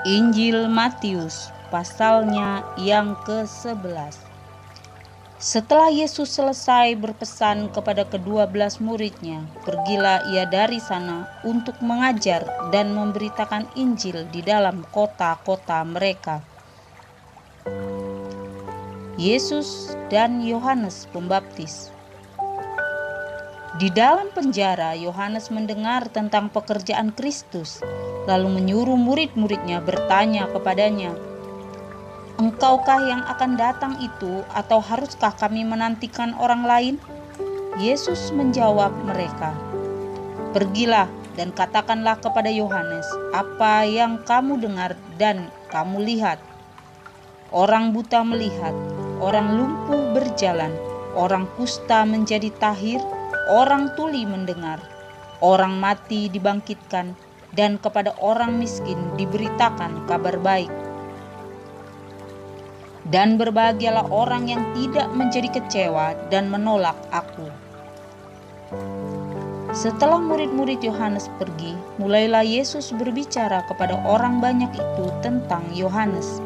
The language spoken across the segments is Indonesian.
Injil Matius, pasalnya yang ke-11. Setelah Yesus selesai berpesan kepada ke-12 muridnya, pergilah ia dari sana untuk mengajar dan memberitakan Injil di dalam kota-kota mereka. Yesus dan Yohanes Pembaptis. Di dalam penjara, Yohanes mendengar tentang pekerjaan Kristus, lalu menyuruh murid-muridnya bertanya kepadanya, "Engkaukah yang akan datang itu, atau haruskah kami menantikan orang lain?" Yesus menjawab mereka, "Pergilah dan katakanlah kepada Yohanes apa yang kamu dengar dan kamu lihat. Orang buta melihat, orang lumpuh berjalan, orang kusta menjadi tahir, orang tuli mendengar, orang mati dibangkitkan, dan kepada orang miskin diberitakan kabar baik. Dan berbahagialah orang yang tidak menjadi kecewa dan menolak aku." Setelah murid-murid Yohanes pergi, mulailah Yesus berbicara kepada orang banyak itu tentang Yohanes.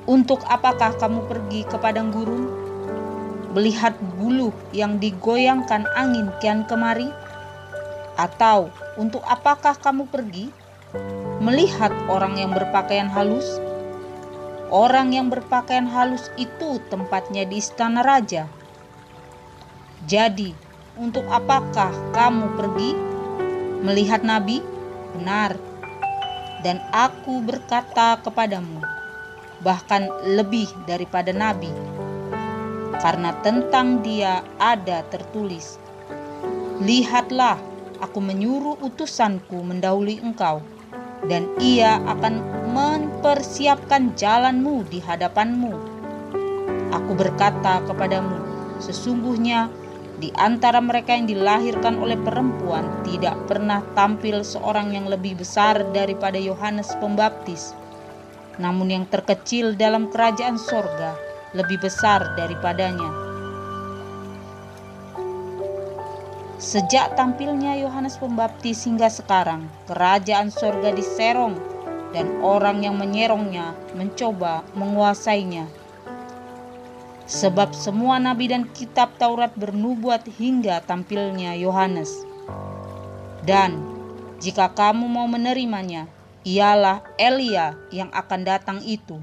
"Untuk apakah kamu pergi ke padang gurun? Melihat buluh yang digoyangkan angin kian kemari? Atau untuk apakah kamu pergi melihat orang yang berpakaian halus? Orang yang berpakaian halus itu tempatnya di istana raja. Jadi, untuk apakah kamu pergi melihat nabi? Benar, dan aku berkata kepadamu, bahkan lebih daripada nabi. Karena tentang dia ada tertulis, 'Lihatlah, aku menyuruh utusanku mendahului engkau, dan ia akan mempersiapkan jalanmu di hadapanmu.' Aku berkata kepadamu, sesungguhnya di antara mereka yang dilahirkan oleh perempuan tidak pernah tampil seorang yang lebih besar daripada Yohanes Pembaptis. Namun yang terkecil dalam kerajaan sorga lebih besar daripadanya. Sejak tampilnya Yohanes Pembaptis hingga sekarang, kerajaan sorga diserong dan orang yang menyerongnya mencoba menguasainya. Sebab semua nabi dan kitab Taurat bernubuat hingga tampilnya Yohanes. Dan jika kamu mau menerimanya, ialah Elia yang akan datang itu.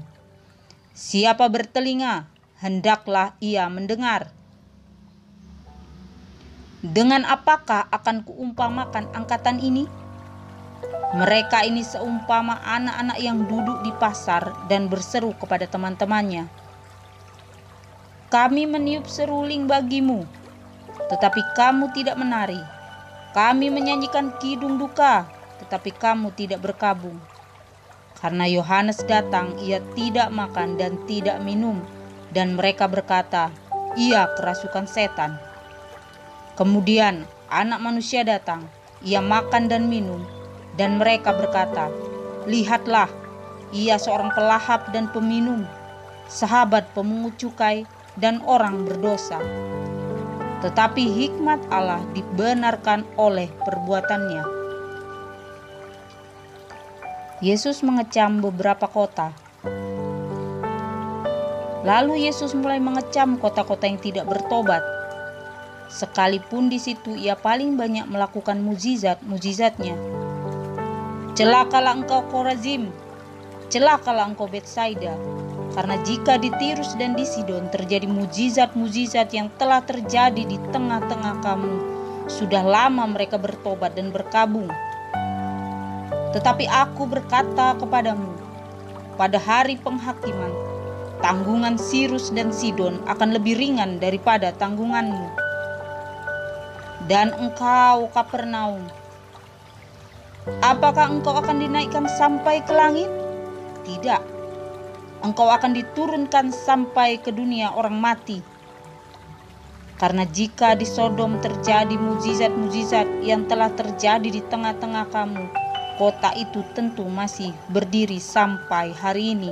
Siapa bertelinga, hendaklah ia mendengar. Dengan apakah akan kuumpamakan angkatan ini? Mereka ini seumpama anak-anak yang duduk di pasar dan berseru kepada teman-temannya, 'Kami meniup seruling bagimu, tetapi kamu tidak menari. Kami menyanyikan kidung duka, tetapi kamu tidak berkabung.' Karena Yohanes datang, ia tidak makan dan tidak minum, dan mereka berkata, 'Ia kerasukan setan.' Kemudian Anak Manusia datang, ia makan dan minum, dan mereka berkata, 'Lihatlah, ia seorang pelahap dan peminum, sahabat pemungut cukai dan orang berdosa.' Tetapi hikmat Allah dibenarkan oleh perbuatannya." Yesus mengecam beberapa kota. Lalu Yesus mulai mengecam kota-kota yang tidak bertobat, sekalipun di situ ia paling banyak melakukan mujizat-mujizatnya. "Celakalah engkau Korazim, celakalah engkau Betsaida, karena jika di Tirus dan di Sidon terjadi mujizat-mujizat yang telah terjadi di tengah-tengah kamu, sudah lama mereka bertobat dan berkabung. Tetapi aku berkata kepadamu, pada hari penghakiman, tanggungan Tirus dan Sidon akan lebih ringan daripada tanggunganmu. Dan engkau Kapernaum, apakah engkau akan dinaikkan sampai ke langit? Tidak, engkau akan diturunkan sampai ke dunia orang mati. Karena jika di Sodom terjadi mujizat-mujizat yang telah terjadi di tengah-tengah kamu, kota itu tentu masih berdiri sampai hari ini.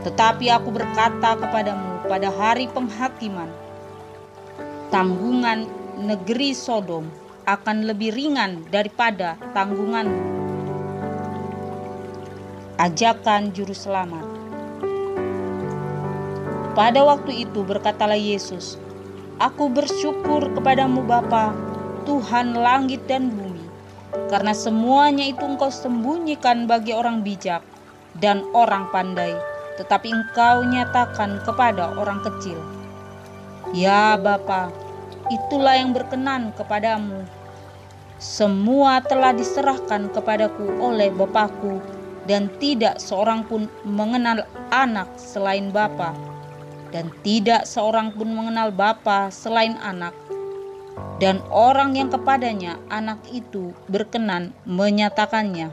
Tetapi aku berkata kepadamu, pada hari penghakiman, tanggungan negeri Sodom akan lebih ringan daripada tanggunganmu. Ajakan Juru Selamat. Pada waktu itu berkatalah Yesus, "Aku bersyukur kepadamu Bapa, Tuhan langit dan bumi, karena semuanya itu Engkau sembunyikan bagi orang bijak dan orang pandai, tetapi Engkau nyatakan kepada orang kecil. Ya Bapa, itulah yang berkenan kepadamu. Semua telah diserahkan kepadaku oleh Bapakku, dan tidak seorang pun mengenal anak selain Bapa, dan tidak seorang pun mengenal Bapa selain anak, dan orang yang kepadanya anak itu berkenan menyatakannya.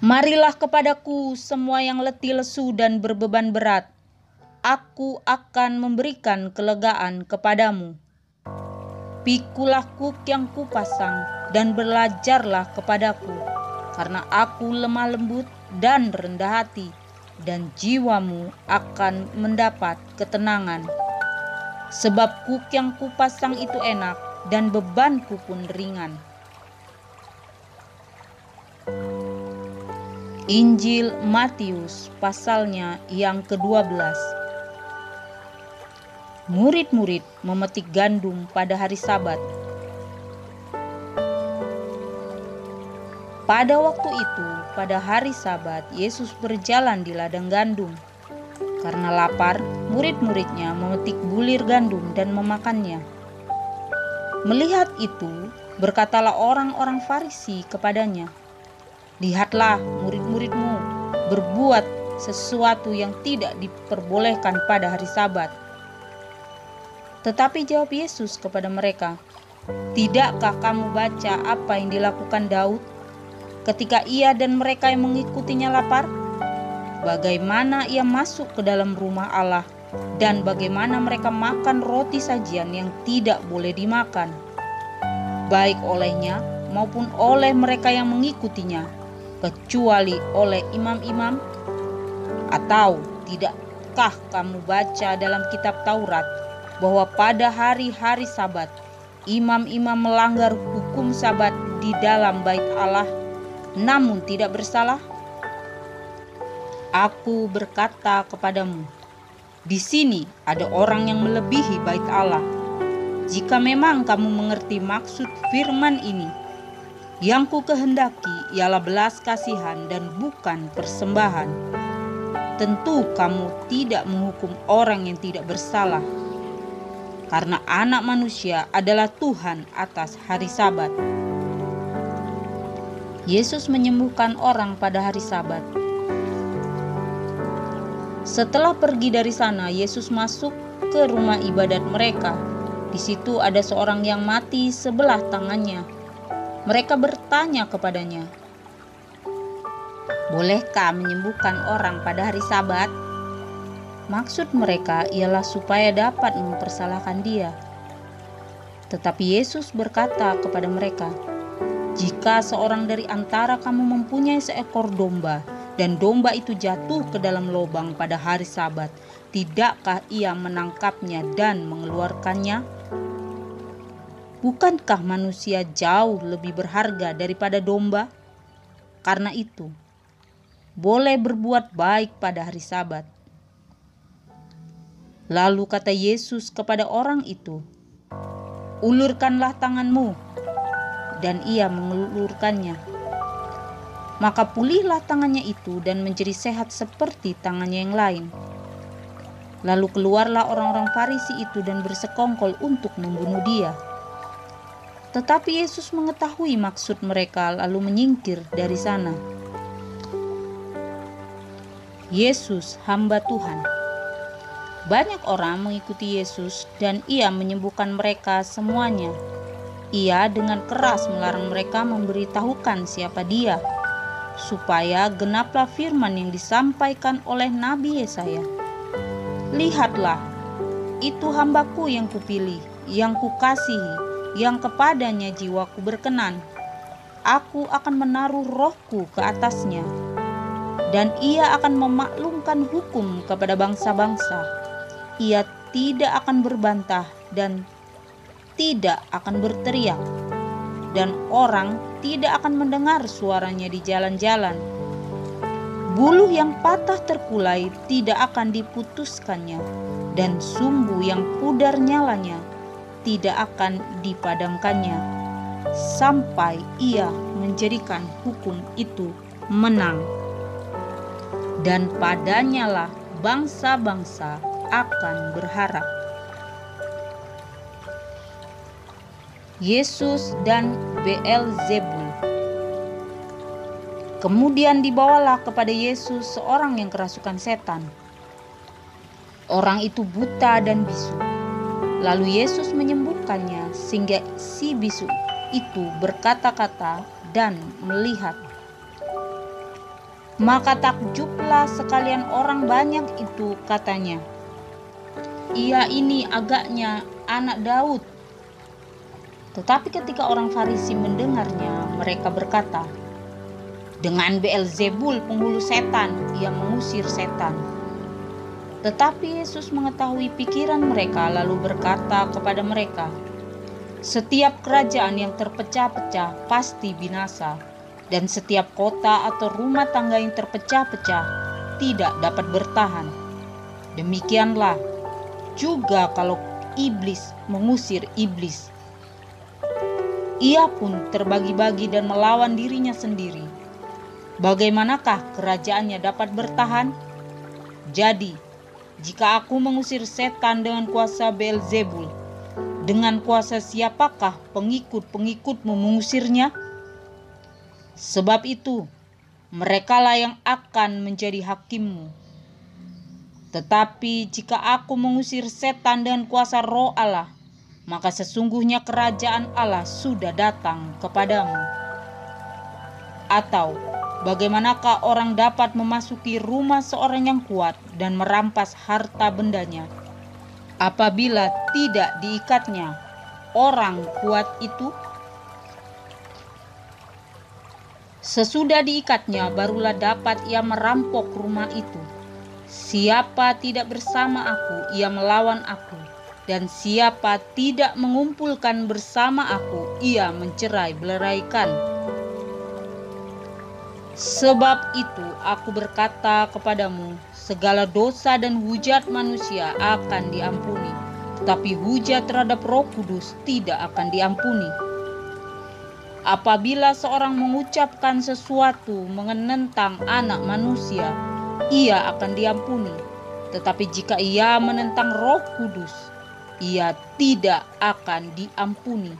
Marilah kepadaku semua yang letih lesu dan berbeban berat, aku akan memberikan kelegaan kepadamu. Pikulah kuk yang kupasang dan belajarlah kepadaku, karena aku lemah lembut dan rendah hati, dan jiwamu akan mendapat ketenangan. Sebab kuk yang kupasang itu enak dan bebanku pun ringan." Injil Matius pasalnya yang ke-12. Murid-murid memetik gandum pada hari Sabat. Pada waktu itu, pada hari Sabat, Yesus berjalan di ladang gandum. Karena lapar, murid-muridnya memetik bulir gandum dan memakannya. Melihat itu, berkatalah orang-orang Farisi kepadanya, "Lihatlah, murid-muridmu berbuat sesuatu yang tidak diperbolehkan pada hari Sabat." Tetapi jawab Yesus kepada mereka, "Tidakkah kamu baca apa yang dilakukan Daud ketika ia dan mereka yang mengikutinya lapar? Bagaimana ia masuk ke dalam rumah Allah, dan bagaimana mereka makan roti sajian yang tidak boleh dimakan, baik olehnya maupun oleh mereka yang mengikutinya, kecuali oleh imam-imam? Atau tidakkah kamu baca dalam kitab Taurat bahwa pada hari-hari Sabat imam-imam melanggar hukum Sabat di dalam bait Allah, namun tidak bersalah? Aku berkata kepadamu, di sini ada orang yang melebihi bait Allah. Jika memang kamu mengerti maksud firman ini, yang ku kehendaki ialah belas kasihan dan bukan persembahan, tentu kamu tidak menghukum orang yang tidak bersalah, karena Anak Manusia adalah Tuhan atas hari Sabat." Yesus menyembuhkan orang pada hari Sabat. Setelah pergi dari sana, Yesus masuk ke rumah ibadat mereka. Di situ ada seorang yang mati sebelah tangannya. Mereka bertanya kepadanya, "Bolehkah menyembuhkan orang pada hari Sabat?" Maksud mereka ialah supaya dapat mempersalahkan dia. Tetapi Yesus berkata kepada mereka, "Jika seorang dari antara kamu mempunyai seekor domba, dan domba itu jatuh ke dalam lubang pada hari Sabat, tidakkah ia menangkapnya dan mengeluarkannya? Bukankah manusia jauh lebih berharga daripada domba? Karena itu, boleh berbuat baik pada hari Sabat." Lalu kata Yesus kepada orang itu, "Ulurkanlah tanganmu." Dan ia mengulurkannya. Maka pulihlah tangannya itu dan menjadi sehat seperti tangannya yang lain. Lalu keluarlah orang-orang Farisi itu dan bersekongkol untuk membunuh dia. Tetapi Yesus mengetahui maksud mereka, lalu menyingkir dari sana. Yesus, hamba Tuhan. Banyak orang mengikuti Yesus dan ia menyembuhkan mereka semuanya. Ia dengan keras melarang mereka memberitahukan siapa dia, supaya genaplah firman yang disampaikan oleh Nabi Yesaya. "Lihatlah, itu hambaku yang kupilih, yang kukasihi, yang kepadanya jiwaku berkenan. Aku akan menaruh rohku ke atasnya, dan ia akan memaklumkan hukum kepada bangsa-bangsa. Ia tidak akan berbantah dan tidak akan berteriak, dan orang tidak akan mendengar suaranya di jalan-jalan. Buluh yang patah terkulai tidak akan diputuskannya, dan sumbu yang pudar nyalanya tidak akan dipadamkannya, sampai ia menjadikan hukum itu menang. Dan padanyalah bangsa-bangsa akan berharap. Yesus dan Beelzebul. Kemudian dibawalah kepada Yesus seorang yang kerasukan setan. Orang itu buta dan bisu. Lalu Yesus menyembuhkannya sehingga si bisu itu berkata-kata dan melihat. Maka takjublah sekalian orang banyak itu, katanya, "Ia ini agaknya anak Daud." Tetapi ketika orang Farisi mendengarnya, mereka berkata, "Dengan Beelzebul penghulu setan, ia mengusir setan." Tetapi Yesus mengetahui pikiran mereka, lalu berkata kepada mereka, "Setiap kerajaan yang terpecah-pecah pasti binasa, dan setiap kota atau rumah tangga yang terpecah-pecah tidak dapat bertahan. Demikianlah juga kalau iblis mengusir iblis. Ia pun terbagi-bagi dan melawan dirinya sendiri. Bagaimanakah kerajaannya dapat bertahan? Jadi, jika aku mengusir setan dengan kuasa Beelzebul, dengan kuasa siapakah pengikut-pengikutmu mengusirnya? Sebab itu, merekalah yang akan menjadi hakimmu. Tetapi jika aku mengusir setan dengan kuasa Roh Allah, maka sesungguhnya kerajaan Allah sudah datang kepadamu. Atau bagaimanakah orang dapat memasuki rumah seorang yang kuat dan merampas harta bendanya apabila tidak diikatnya orang kuat itu? Sesudah diikatnya barulah dapat ia merampok rumah itu. Siapa tidak bersama aku, ia melawan aku, dan siapa tidak mengumpulkan bersama aku, ia mencerai-belaikan. Sebab itu aku berkata kepadamu, segala dosa dan hujat manusia akan diampuni, tetapi hujat terhadap Roh Kudus tidak akan diampuni. Apabila seorang mengucapkan sesuatu menentang Anak Manusia, ia akan diampuni. Tetapi jika ia menentang Roh Kudus, ia tidak akan diampuni.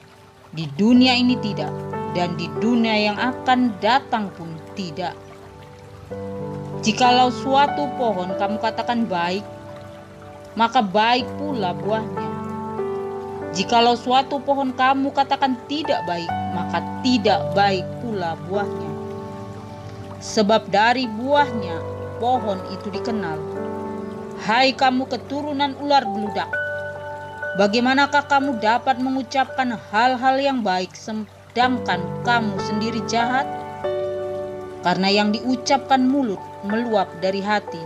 Di dunia ini tidak, dan di dunia yang akan datang pun tidak. Jikalau suatu pohon kamu katakan baik, maka baik pula buahnya. Jikalau suatu pohon kamu katakan tidak baik, maka tidak baik pula buahnya. Sebab dari buahnya pohon itu dikenal. Hai kamu keturunan ular beludak, bagaimanakah kamu dapat mengucapkan hal-hal yang baik sedangkan kamu sendiri jahat? Karena yang diucapkan mulut meluap dari hati.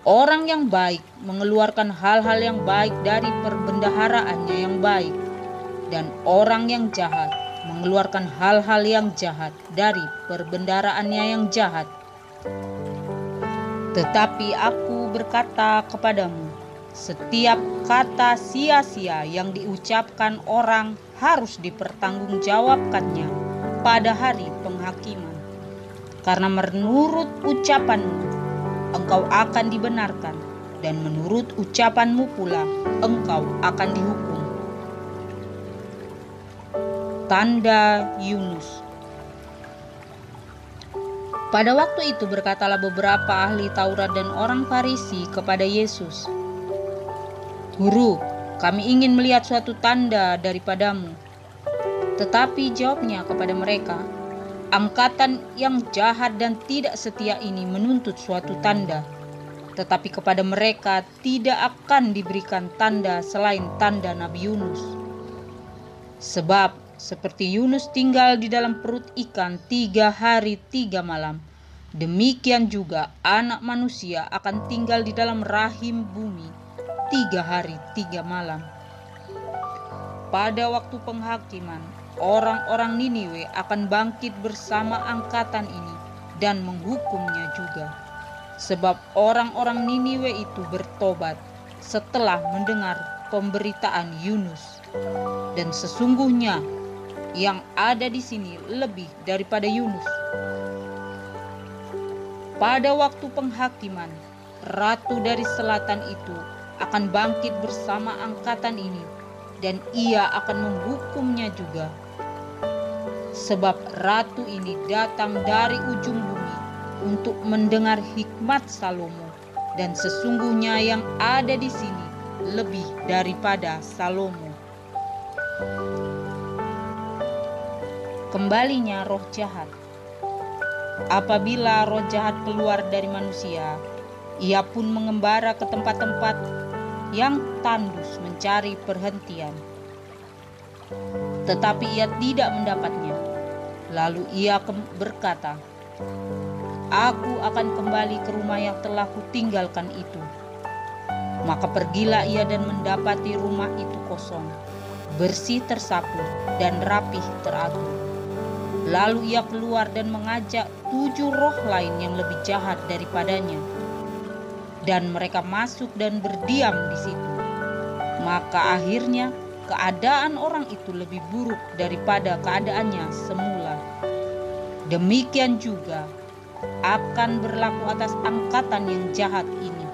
Orang yang baik mengeluarkan hal-hal yang baik dari perbendaharaannya yang baik, dan orang yang jahat mengeluarkan hal-hal yang jahat dari perbendaharaannya yang jahat. Tetapi aku berkata kepadamu, setiap kata sia-sia yang diucapkan orang harus dipertanggungjawabkannya pada hari penghakiman. Karena menurut ucapanmu engkau akan dibenarkan, dan menurut ucapanmu pula engkau akan dihukum. Tanda Yunus. Pada waktu itu berkatalah beberapa ahli Taurat dan orang Farisi kepada Yesus, "Guru, kami ingin melihat suatu tanda daripadamu." Tetapi jawabnya kepada mereka, "Angkatan yang jahat dan tidak setia ini menuntut suatu tanda, tetapi kepada mereka tidak akan diberikan tanda selain tanda Nabi Yunus. Sebab seperti Yunus tinggal di dalam perut ikan 3 hari 3 malam, demikian juga Anak Manusia akan tinggal di dalam rahim bumi 3 hari 3 malam. Pada waktu penghakiman, orang-orang Niniwe akan bangkit bersama angkatan ini dan menghukumnya juga. Sebab orang-orang Niniwe itu bertobat setelah mendengar pemberitaan Yunus. Dan sesungguhnya yang ada di sini lebih daripada Yunus. Pada waktu penghakiman, ratu dari selatan itu akan bangkit bersama angkatan ini, dan ia akan menghukumnya juga. Sebab ratu ini datang dari ujung bumi untuk mendengar hikmat Salomo, dan sesungguhnya yang ada di sini lebih daripada Salomo. Kembalinya roh jahat. Apabila roh jahat keluar dari manusia, ia pun mengembara ke tempat-tempat yang tandus mencari perhentian. Tetapi ia tidak mendapatnya. Lalu ia berkata, "Aku akan kembali ke rumah yang telah kutinggalkan itu." Maka pergilah ia dan mendapati rumah itu kosong, bersih tersapu, dan rapih teratur. Lalu ia keluar dan mengajak 7 roh lain yang lebih jahat daripadanya. Dan mereka masuk dan berdiam di situ. Maka akhirnya keadaan orang itu lebih buruk daripada keadaannya semula. Demikian juga akan berlaku atas angkatan yang jahat ini.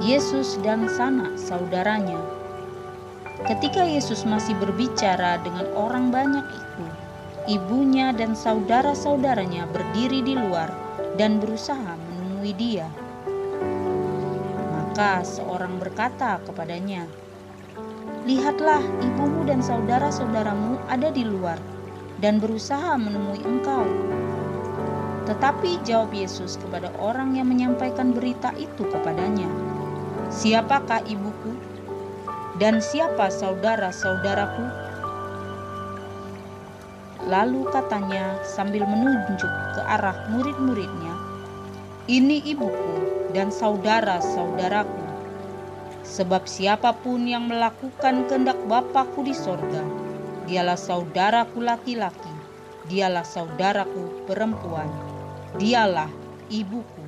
Yesus dan sanak saudaranya. Ketika Yesus masih berbicara dengan orang banyak itu, ibunya dan saudara-saudaranya berdiri di luar dan berusaha menemui dia. Maka seorang berkata kepadanya, "Lihatlah, ibumu dan saudara-saudaramu ada di luar dan berusaha menemui engkau." Tetapi jawab Yesus kepada orang yang menyampaikan berita itu kepadanya, "Siapakah ibuku? Dan siapa saudara-saudaraku?" Lalu katanya sambil menunjuk ke arah murid-muridnya, "Ini ibuku dan saudara-saudaraku. Sebab siapapun yang melakukan kehendak Bapa-Ku di sorga, dialah saudaraku laki-laki, dialah saudaraku perempuan, dialah ibuku."